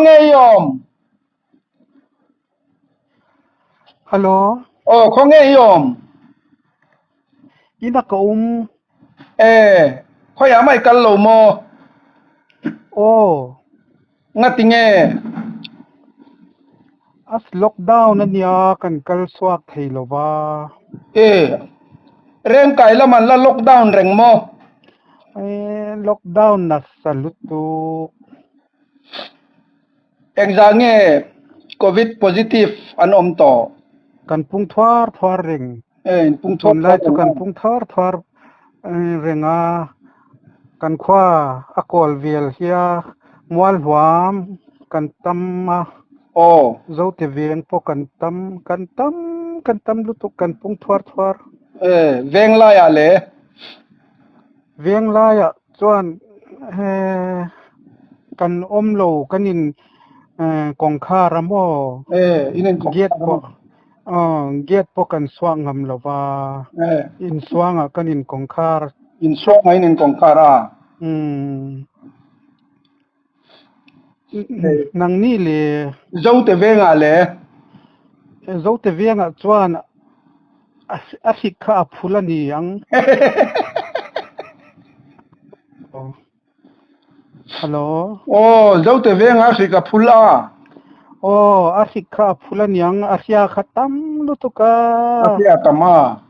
nghe yom. Alo, Không nghe yom. ina ka Khoy ám ai căn lầu mò. oh, Ngắt tiếng nghe. as lockdown na niya kan kalswak thei lova. Reng cái là man là lockdown reng mò. Lockdown na salutu. Anh ra nghe COVID positive an to. Kan pung thwar ring. Pung thoát Chun lai chu kan pung thwar renga. Kan khwa akol vial hiya mual huam kan tamma. Zau te vieng po kan tam lutu kan pung thwar. Veng la ya le. Vieng la ya chuan kan lo kanin kong kha ramo Inen get po kan swang ngam lova in swanga kanin kong khar in swak ngay inen kong kara. nang ni le Dâu te veng à le. zo te vianga chuan a hikha phulani ang hello Dâu te veng à khi ka phula. a hikha phulani ang a sia khatam lutuka Asia tama.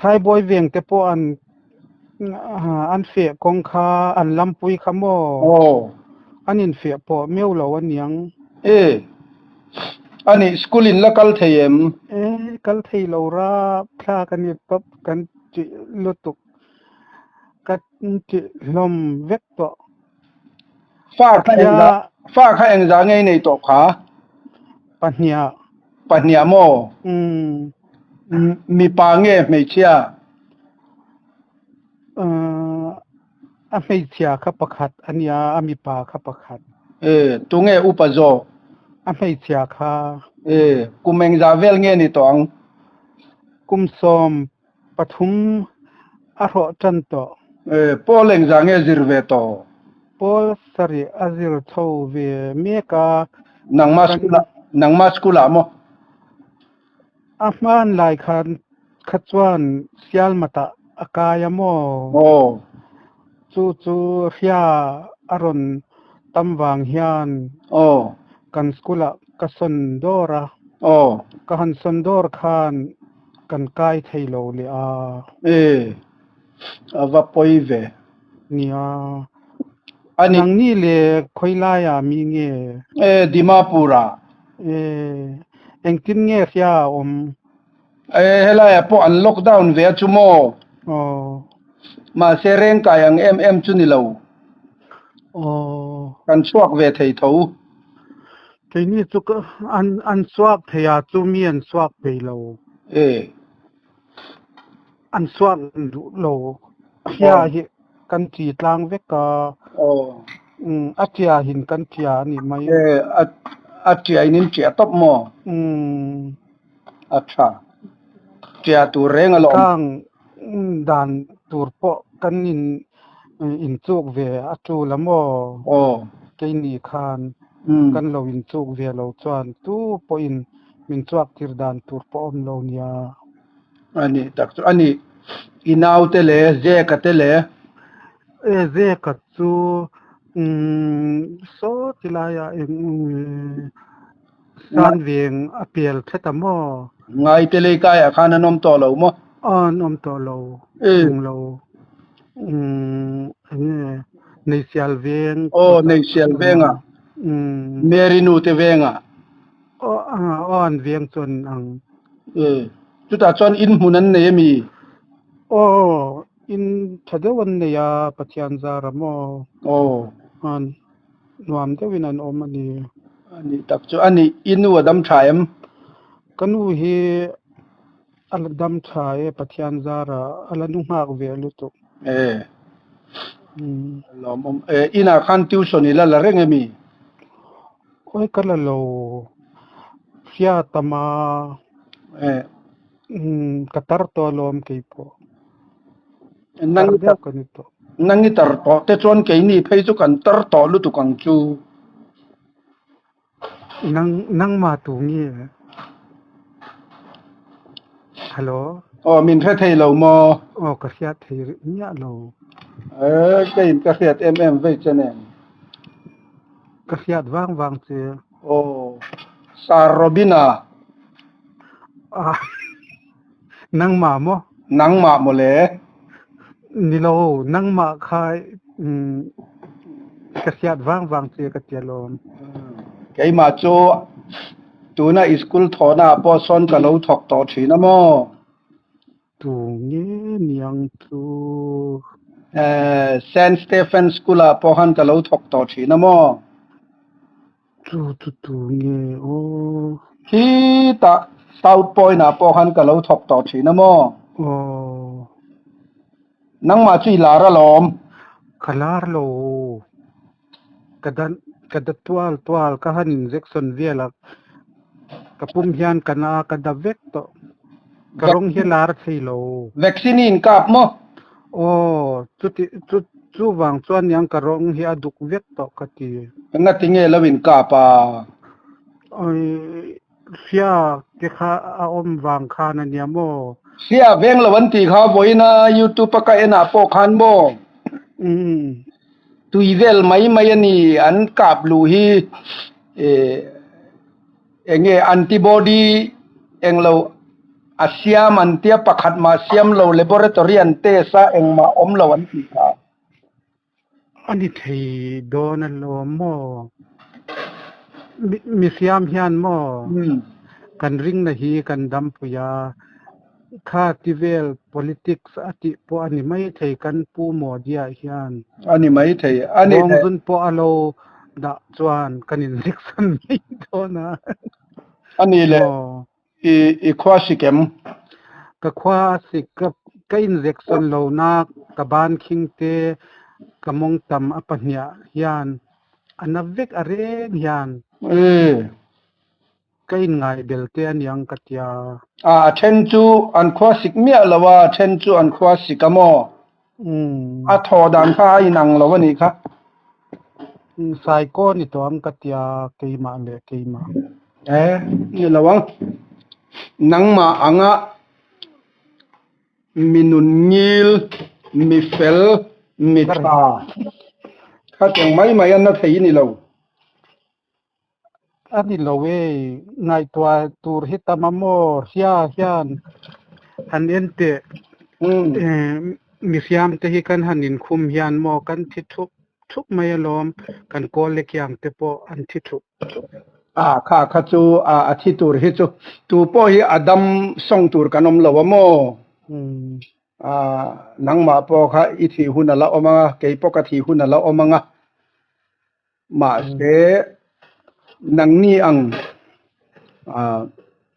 thai boy veng te po an fe kong kha an lampui khamo anin fe po meu lo aniang ani schoolin la kal theyem kal thei lo ra thla kan ni pap kan chi lutuk kat chi lom vek to fa kha eng za ngei nei to kha pahnia mo mi pa nge mei chia a mei chia kha pakhat ania ami pa kha pakhat tu nge upazo a mei chia kha kumeng za vel nge ni tong kum som pathum a ro chan to poleng za nge zirve to pol sari azir tho ve meka nang ma skula mo ahman lai khan khachwan sial mata akaya mo chu hia aron tamwang hian kan skula kason dora kahan sondor khan kan kai thailo le ava poive nia nang ni le khoila ya mi nge dimapura engtin nge sia hela ya po an lockdown ve chumo ma sereng kayang em chunilo kan chuak ve thei tho cái ni chu an swak theya chu mi an swak pe lo an swak lo hia hi kan chi tlang ve ka atia hin kan tia ni mai atia inin chia top mo acha chia tu reng alom kang dan tur po kan in chuk ve a chu lamo cái ni khan kan lo in chuk ve lo chuan tu po in min chuak tir dan tur po om lo nia ani tak chu ani inau te le je ka te le ze ka chu so tilaya san veng apel thetamo ngai te le ka ya khana nom to lo mo nom to lo lo nei sial veng nei sial venga merinu te venga on veng chon ang chu ta chon in hunan ne mi in thadawan ne ya pathian zaramo an nuam te winan omani ani tak chu ani inu adam thaim kanu hi aladam thae pathian zara alanu hak ve lutu lom ina khan tuition ila la reng mi oi kala lo sia tama katar to lom ke po nangi tar to te chon ke ni phei chu kan tar to lu tu kang chu nang ma tu ngi hello min phe thei lo mo ka sia thei nya lo cái cái thiệt em vậy cho nên ka sia wang wang che Sarobina nang ma mo nang ma mo le ni lo nang ma khai ka sia wang wang che ka tia lo cái mà cho tu na school thọ na po son ka lo thok to thi na mo tu nge niang tu Saint Stephen School a po han ka lo thok to thi na mo tu nge hi ta South Point na po han ka lo thok to thi na mo nang ma chi la ra lom kalar lo kada tual ka han Jackson viela kapum hian kana kada vek to karong hilar thilo vaccine in kap mo chu wang chuan yang karong hi aduk vek to kati nga tinge lawin kap a oi sia ke kha a om wang kha na niamo sia veng lawan ti kha boina YouTube ka ena po khan mo tuivel mai ani an kap lu hi enge antibody englo asiam antia pakhat ma siam lo laboratory an te sa engma om lo an ti kha ani thei don lo mo mi siam hian mo kan ring na hi kan dam puya kha tivel politics ati po ani mai thei kan pu mo dia hian ani mai thei ani jun po alo da chuan kan injection mai dona ani le i khwa sikem ka khwa sik ka injection lo na ka ban khing te kamong tam apanya hian anavek are hian kai ngai belte an yang katia then chu an khwa sik mi alawa then chu an khwa sikamo a tho dan kha inang lo ni kha sai ko ni to am katia keima le keima ni lawang nang ma anga minun ngil mi fel mi tha kha teng mai an na thei ni lo ani lowe ngai tua tur hitamamo sia hian han ente mi siam te hi kan hanin khum hian mo kan thi thuk mai lom kan kol le kyang te po an thi thuk kha chu a thi tur hi chu tu po hi adam song tur kanom lo mo nang ma po kha I thi hun la oma ke po ka thi hun la oma nga ma se nang ni ang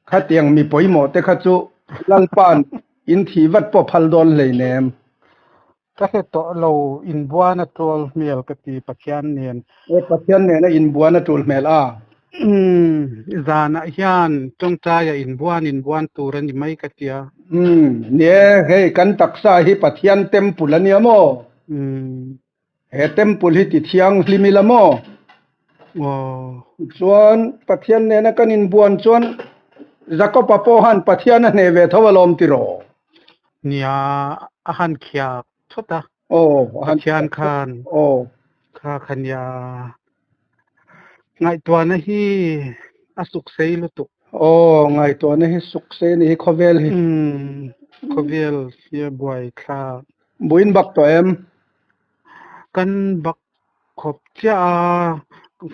kha tiang mi poi mo te kha chu lang pan in thi wat po phal don le nem ka he to lo in buana tol mel ka ti pakhian nen pathian ne na in buana tul mel zana hian tong cha ya in buan turan ni mai ka tia ne he kan taksa hi pathian temple ani amo he temple hi ti thiang hlimila mo chuan pathian ne na kan in buan chuan zako papo han pathian ne ve thawalom ti ro nia ahan khia thota pathian khan kha khanya ngai tua na hi asuk sei lu tu ngai tua na hi suk sei ni khovel hi khovel ye boy kha buin bak to em kan bak khop cha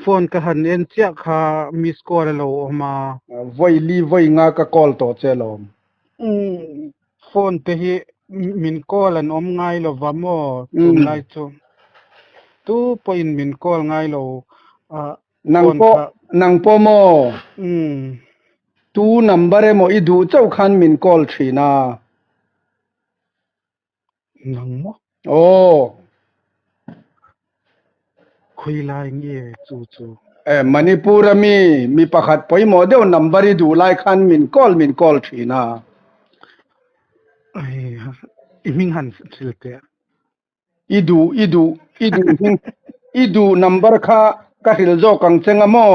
phone ka han en cha kha miss call lo ma voi nga ka call to chelom phone te hi min call an om ngai lo wa mo tum lai chu tu point min call ngai lo nang po mo tu number mo I du chau khan min call thina nang mo khui lai nge chu Manipur mi pakhat poi mo deu number I du lai khan min call thina iming han silte idu number kha ka hil zo kang chenga mo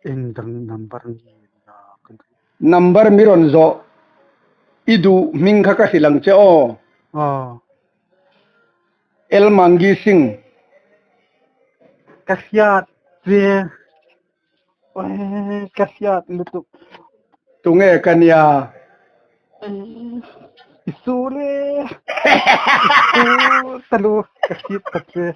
Indang number ni na kan number miron zo idu mingkha ka silang che o el mangi sing kasyat ve kasyat lutu tunge kanya isule isu talu kasyat katve